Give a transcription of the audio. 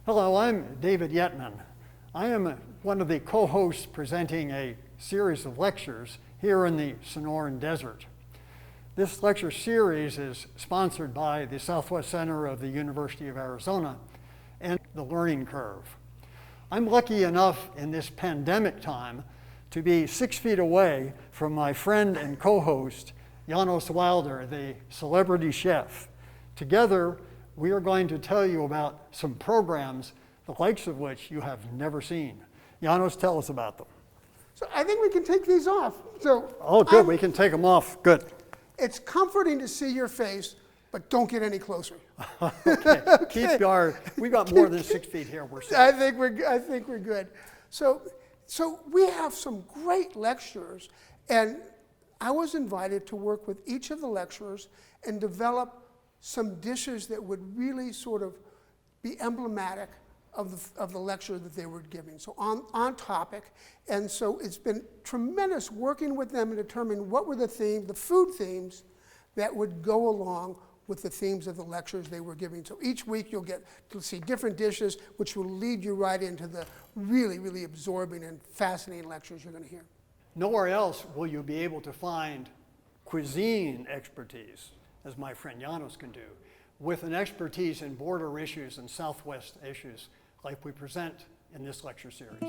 Hello, I'm David Yetman. I am one of the co-hosts presenting a series of lectures here in the Sonoran Desert. This lecture series is sponsored by the Southwest Center of the University of Arizona and the Learning Curve. I'm lucky enough in this pandemic time to be 6 feet away from my friend and co-host, Janos Wilder, the celebrity chef. Together, we are going to tell you about some programs, the likes of which you have never seen. Janos, tell us about them. So I think we can take these off. Oh, good, we can take them off, good. It's comforting to see your face, but don't get any closer. Okay, keep we've got more than 6 feet here, we're safe. I think we're good. So we have some great lecturers, and I was invited to work with each of the lecturers and develop some dishes that would really sort of be emblematic of the lecture that they were giving. So on topic. And so it's been tremendous working with them and determining what were the food themes that would go along with the themes of the lectures they were giving. So each week you'll get to see different dishes, which will lead you right into the really, really absorbing and fascinating lectures you're going to hear. Nowhere else will you be able to find cuisine expertise, as my friend Janos can do, with an expertise in border issues and Southwest issues like we present in this lecture series.